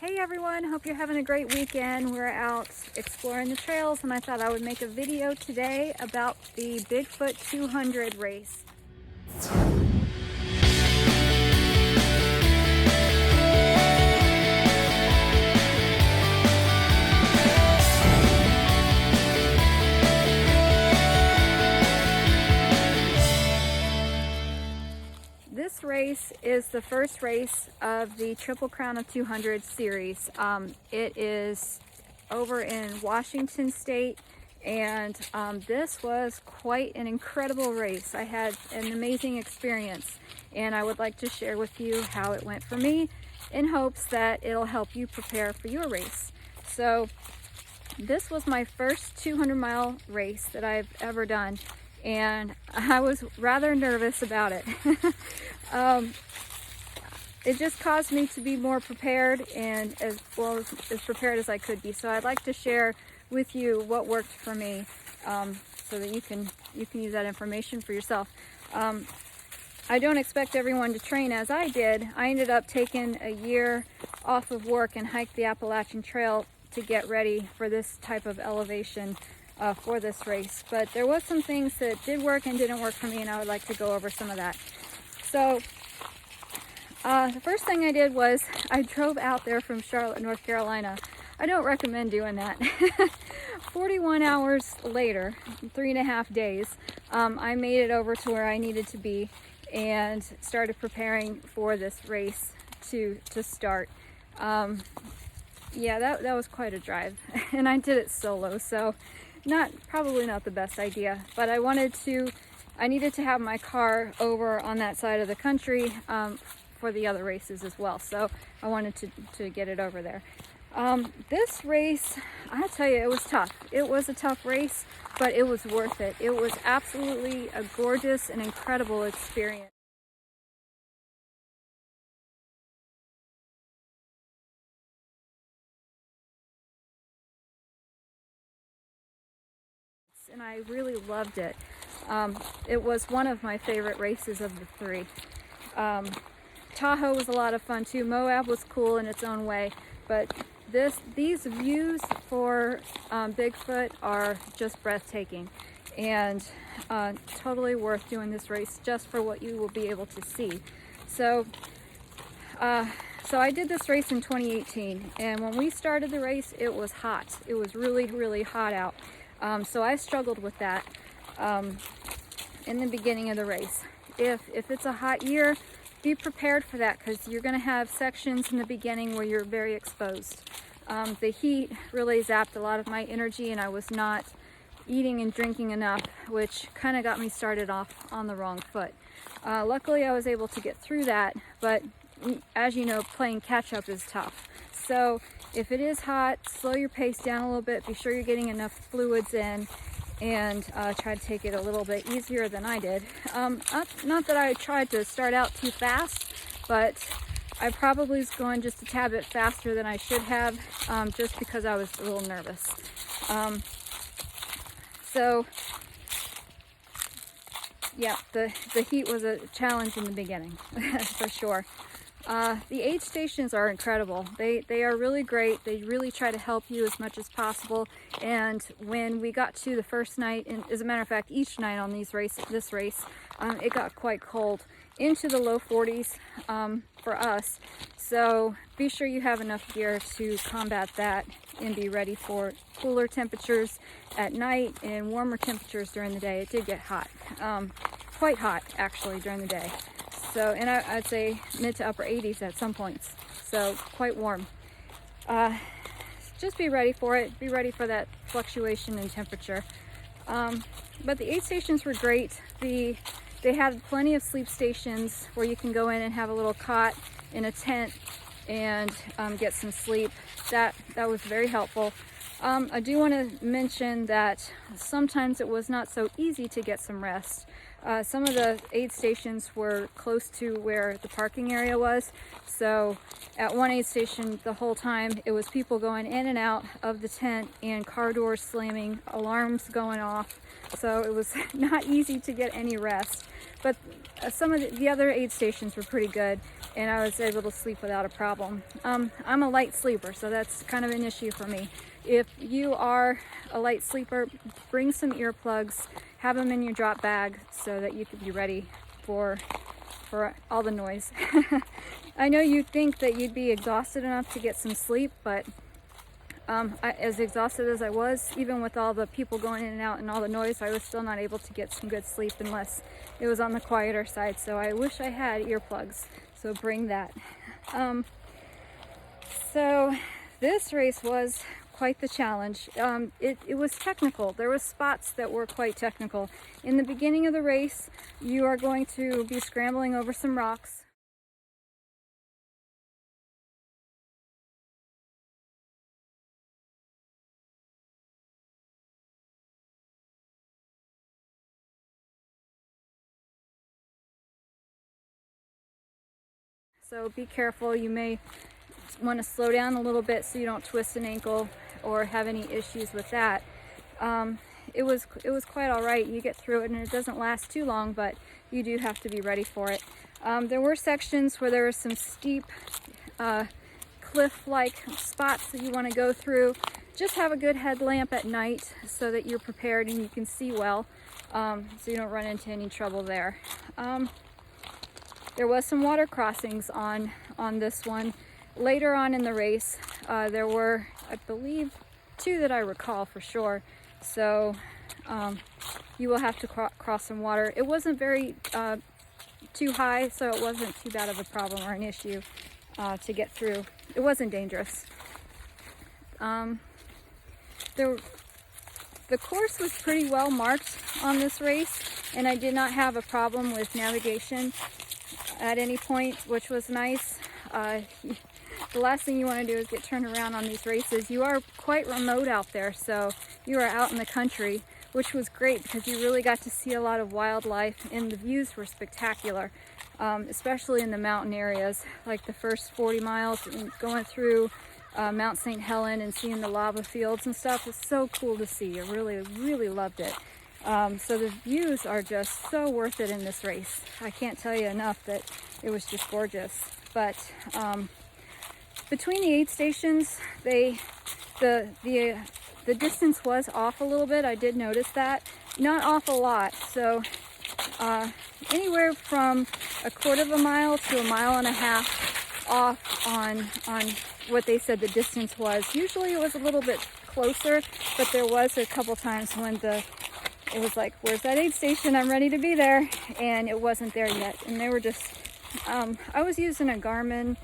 Hey everyone, hope you're having a great weekend. We're out exploring the trails and I thought I would make a video today about the BigFoot 200 race. This race is the first race of the Triple Crown of 200 series. It is over in Washington State, and this was quite an incredible race. I had an amazing experience, and I would like to share with you how it went for me in hopes that it'll help you prepare for your race. So this was my first 200-mile race that I've ever done, and I was rather nervous about it. It just caused me to be more prepared and as well as prepared as I could be. So I'd like to share with you what worked for me, so that you can use that information for yourself. I don't expect everyone to train as I did. I ended up taking a year off of work and hiked the Appalachian Trail to get ready for this type of elevation for this race. But there was some things that did work and didn't work for me, and I would like to go over some of that. So the first thing I did was I drove out there from Charlotte, North Carolina. I don't recommend doing that. 41 hours later, 3.5 days, I made it over to where I needed to be and started preparing for this race to start. Yeah, that was quite a drive, and I did it solo, so probably not the best idea. But I needed to have my car over on that side of the country for the other races as well, so I wanted to get it over there. This race, I tell you, it was tough. It was a tough race, but it was worth it. It was absolutely a gorgeous and incredible experience. And I really loved it. It was one of my favorite races of the three. Tahoe was a lot of fun too. Moab was cool in its own way, but these views for BigFoot are just breathtaking, and totally worth doing this race just for what you will be able to see. So I did this race in 2018, and when we started the race, it was hot. It was really, really hot out. So I struggled with that in the beginning of the race. If it's a hot year, be prepared for that, because you're going to have sections in the beginning where you're very exposed. The heat really zapped a lot of my energy, and I was not eating and drinking enough, which kind of got me started off on the wrong foot. Luckily, I was able to get through that, but as you know, playing catch up is tough. So if it is hot, slow your pace down a little bit. Be sure you're getting enough fluids in, and try to take it a little bit easier than I did. Not that I tried to start out too fast, but I probably was going just a tad bit faster than I should have, just because I was a little nervous. So yeah, the heat was a challenge in the beginning, for sure. The aid stations are incredible. They are really great. They really try to help you as much as possible. And when we got to the first night, and as a matter of fact, each night on this race, it got quite cold, into the low 40s for us. So be sure you have enough gear to combat that and be ready for cooler temperatures at night and warmer temperatures during the day. It did get hot, quite hot actually during the day. So, and I'd say mid to upper 80s at some points. So quite warm. Just be ready for it. Be ready for that fluctuation in temperature. But the aid stations were great. They had plenty of sleep stations where you can go in and have a little cot in a tent and get some sleep. That was very helpful. I do want to mention that sometimes it was not so easy to get some rest. Some of the aid stations were close to where the parking area was, so at one aid station the whole time it was people going in and out of the tent and car doors slamming, alarms going off, so it was not easy to get any rest. But some of the other aid stations were pretty good, and I was able to sleep without a problem. I'm a light sleeper, so that's kind of an issue for me. If you are a light sleeper, bring some earplugs, have them in your drop bag so that you can be ready for all the noise. I know you think that you'd be exhausted enough to get some sleep, but as exhausted as I was, even with all the people going in and out and all the noise, I was still not able to get some good sleep unless it was on the quieter side. So I wish I had earplugs, so bring that. So this race was quite the challenge. It was technical. There was spots that were quite technical. In the beginning of the race, you are going to be scrambling over some rocks. So be careful. You may want to slow down a little bit so you don't twist an ankle or have any issues with that. It was quite all right. You get through it and it doesn't last too long, but you do have to be ready for it. There were sections where there were some steep cliff-like spots that you want to go through. Just have a good headlamp at night so that you're prepared and you can see well, so you don't run into any trouble there. There was some water crossings on this one. Later on in the race, there were, I believe, 2 that I recall for sure. So you will have to cross some water. It wasn't very too high, so it wasn't too bad of a problem or an issue to get through. It wasn't dangerous. The course was pretty well marked on this race, and I did not have a problem with navigation at any point, which was nice. The last thing you want to do is get turned around on these races. You are quite remote out there, so you are out in the country, which was great because you really got to see a lot of wildlife, and the views were spectacular, especially in the mountain areas, like the first 40 miles and going through Mount St. Helen and seeing the lava fields and stuff was so cool to see. I really, really loved it. So the views are just so worth it in this race. I can't tell you enough that it was just gorgeous. But between the aid stations, the distance was off a little bit. I did notice that. Not off a lot. So anywhere from 1/4 mile to 1.5 miles off on what they said the distance was. Usually it was a little bit closer, but there was a couple times when it was like, where's that aid station? I'm ready to be there. And it wasn't there yet. And they were just, I was using a Garmin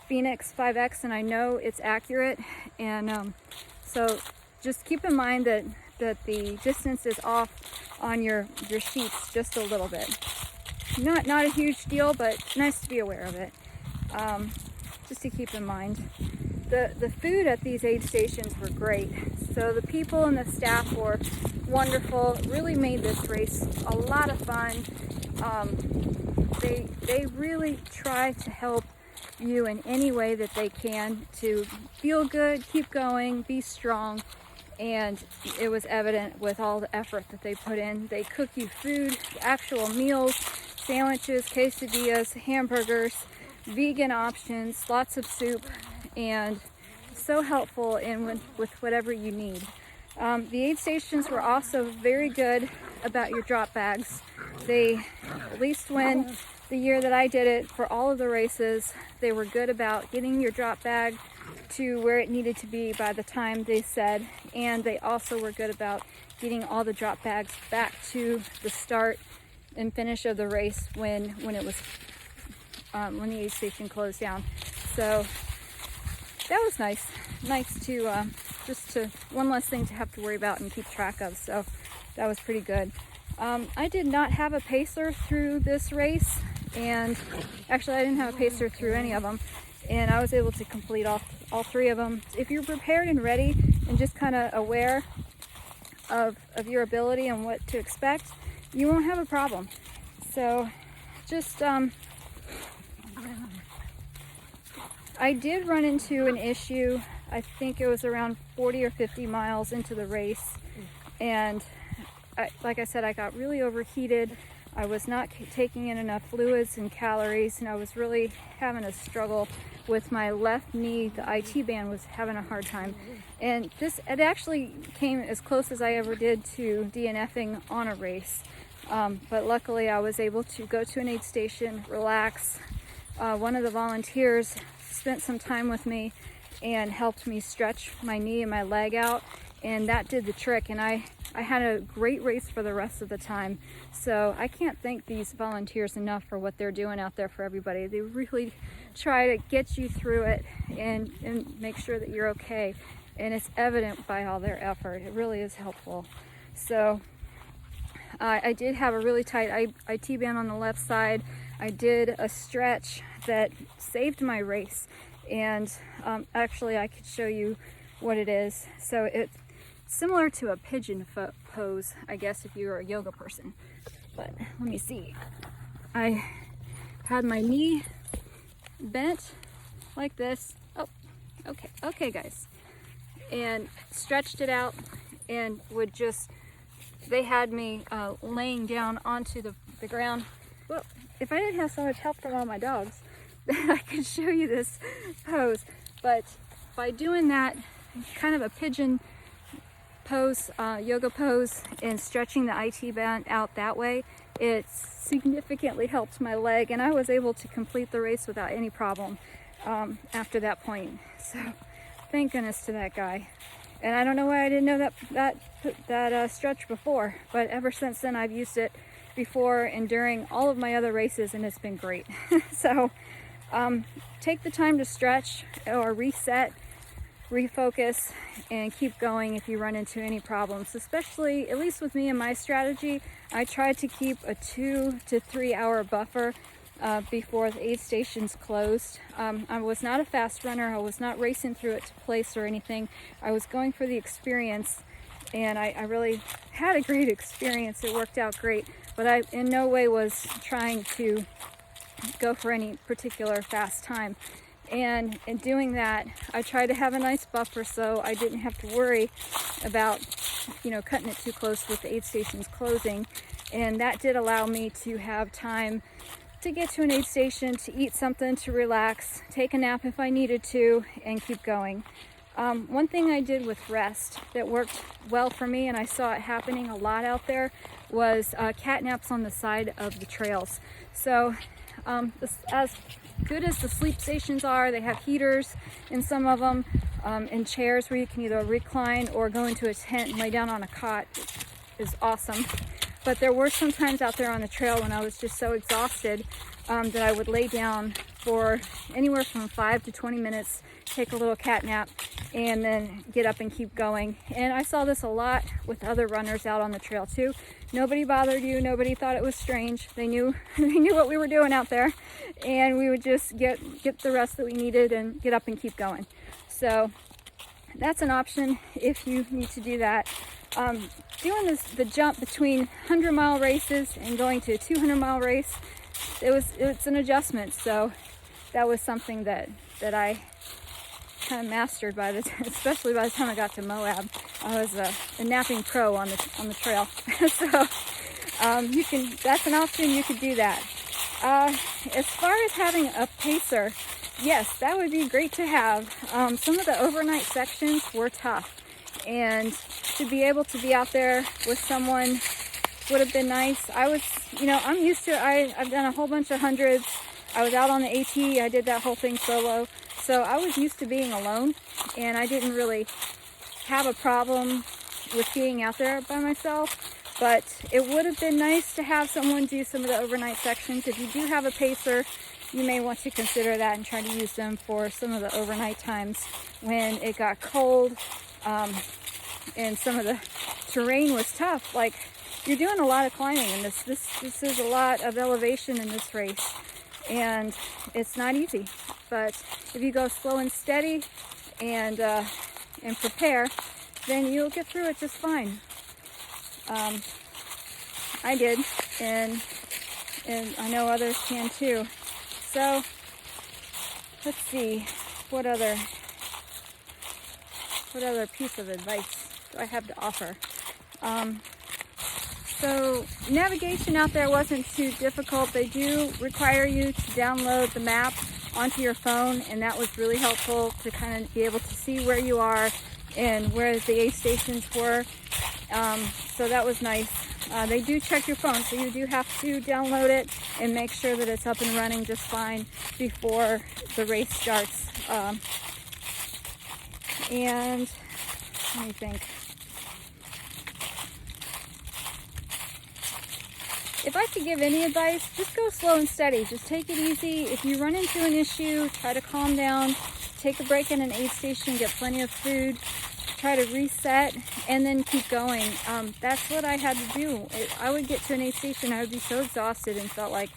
Phoenix 5X, and I know it's accurate. And so just keep in mind that the distance is off on your sheets just a little bit. Not a huge deal, but nice to be aware of it. Just to keep in mind. The food at these aid stations were great. So the people and the staff were wonderful. It really made this race a lot of fun. They really try to help you in any way that they can to feel good, keep going, be strong. And it was evident with all the effort that they put in. They cook you food, actual meals, sandwiches, quesadillas, hamburgers, vegan options, lots of soup, and so helpful with whatever you need. The aid stations were also very good about your drop bags. They, at least when the year that I did it, for all of the races, they were good about getting your drop bag to where it needed to be by the time they said, and they also were good about getting all the drop bags back to the start and finish of the race when it was when the aid station closed down. So that was nice to just to one less thing to have to worry about and keep track of. So that was pretty good. I did not have a pacer through this race, and actually I didn't have a pacer through any of them, and I was able to complete all 3 of them. If you're prepared and ready and just kind of aware of your ability and what to expect, you won't have a problem. So just, I did run into an issue. I think it was around 40 or 50 miles into the race. And like I said, I got really overheated. I was not taking in enough fluids and calories, and I was really having a struggle with my left knee. The IT band was having a hard time. And it actually came as close as I ever did to DNFing on a race. But luckily I was able to go to an aid station, relax. One of the volunteers spent some time with me and helped me stretch my knee and my leg out, and that did the trick. And I had a great race for the rest of the time. So I can't thank these volunteers enough for what they're doing out there for everybody. They really try to get you through it and make sure that you're okay. And it's evident by all their effort. It really is helpful. So I did have a really tight IT band on the left side. I did a stretch that saved my race. And actually I could show you what it is. So it's similar to a pigeon pose, I guess, if you're a yoga person. But let me see. I had my knee bent like this. Oh, okay guys. And stretched it out and would just, they had me laying down onto the ground. Well, if I didn't have so much help from all my dogs, then I could show you this pose. But by doing that, kind of a pigeon pose, yoga pose, and stretching the IT band out that way, it significantly helped my leg, and I was able to complete the race without any problem after that point. So thank goodness to that guy. And I don't know why I didn't know that stretch before, but ever since then I've used it before and during all of my other races, and it's been great. So take the time to stretch or reset, refocus, and keep going if you run into any problems. Especially, at least with me and my strategy, I try to keep a 2 to 3 hour buffer before the aid stations closed. I was not a fast runner. I was not racing through it to place or anything. I was going for the experience, and I really had a great experience. It worked out great, but I in no way was trying to go for any particular fast time. And in doing that, I tried to have a nice buffer so I didn't have to worry about, cutting it too close with the aid stations closing. And that did allow me to have time to get to an aid station, to eat something, to relax, take a nap if I needed to, and keep going. One thing I did with rest that worked well for me, and I saw it happening a lot out there, was cat naps on the side of the trails. So as good as the sleep stations are, they have heaters in some of them, and chairs where you can either recline or go into a tent and lay down on a cot is awesome. But there were some times out there on the trail when I was just so exhausted that I would lay down for anywhere from 5 to 20 minutes, take a little cat nap, and then get up and keep going. And I saw this a lot with other runners out on the trail too. Nobody bothered you. Nobody thought it was strange. They knew what we were doing out there, and we would just get the rest that we needed and get up and keep going. So that's an option if you need to do that. Doing the jump between 100-mile races and going to a 200-mile race, it's an adjustment. So that was something that I kind of mastered especially by the time I got to Moab. I was a napping pro on the trail. So that's an option. You could do that. As far as having a pacer, yes, that would be great to have. Some of the overnight sections were tough, and to be able to be out there with someone would have been nice. I'm used to it. I've done a whole bunch of hundreds. I was out on the AT. I did that whole thing solo. So I was used to being alone, and I didn't really have a problem with being out there by myself. But it would have been nice to have someone do some of the overnight sections. If you do have a pacer, you may want to consider that and try to use them for some of the overnight times when it got cold and some of the terrain was tough. Like, you're doing a lot of climbing in this is a lot of elevation in this race, and it's not easy. But if you go slow and steady and prepare, then you'll get through it just fine. I did, and and I know others can too. So let's see, what other piece of advice do I have to offer? So navigation out there wasn't too difficult. They do require you to download the map onto your phone, and that was really helpful to kind of be able to see where you are and where the aid stations were. So that was nice. They do check your phone, so you do have to download it and make sure that it's up and running just fine before the race starts. And let me think. If I could give any advice, just go slow and steady. Just take it easy. If you run into an issue, try to calm down. Take a break in an aid station, get plenty of food. Try to reset and then keep going. That's what I had to do. I would get to an aid station, I would be so exhausted and felt like,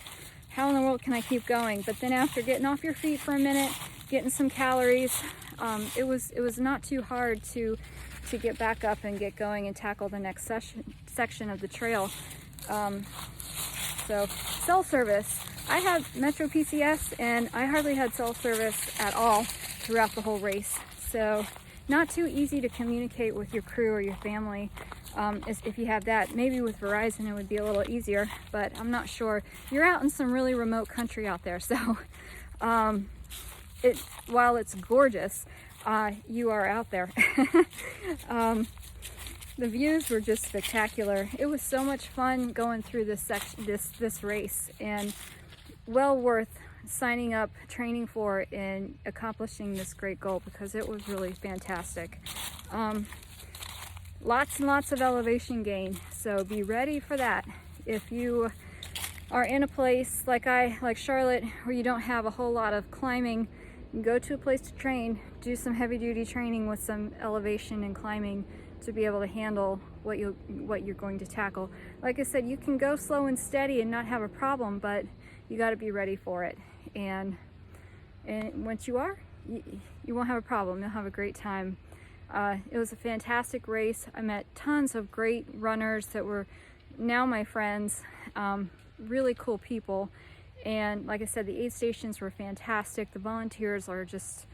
how in the world can I keep going? But then after getting off your feet for a minute, getting some calories, it was not too hard to get back up and get going and tackle the next section of the trail. So cell service. I have Metro PCS and I hardly had cell service at all throughout the whole race. So not too easy to communicate with your crew or your family. If you have that, maybe with Verizon it would be a little easier, but I'm not sure. You're out in some really remote country out there, so while it's gorgeous, you are out there. The views were just spectacular. It was so much fun going through this race, and well worth signing up, training for, and accomplishing this great goal, because it was really fantastic. Lots and lots of elevation gain, so be ready for that. If you are in a place like Charlotte, where you don't have a whole lot of climbing, go to a place to train, do some heavy duty training with some elevation and climbing to be able to handle what you're going to tackle. Like I said, you can go slow and steady and not have a problem, but you got to be ready for it. And once you are, you won't have a problem. You'll have a great time. It was a fantastic race. I met tons of great runners that were now my friends, really cool people. And like I said, the aid stations were fantastic. The volunteers are just,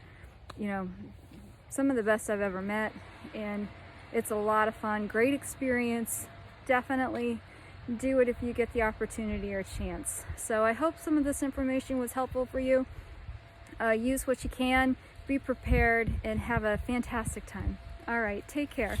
some of the best I've ever met. And it's a lot of fun, great experience. Definitely do it if you get the opportunity or chance. So I hope some of this information was helpful for you. Use what you can, be prepared, and have a fantastic time. All right, take care.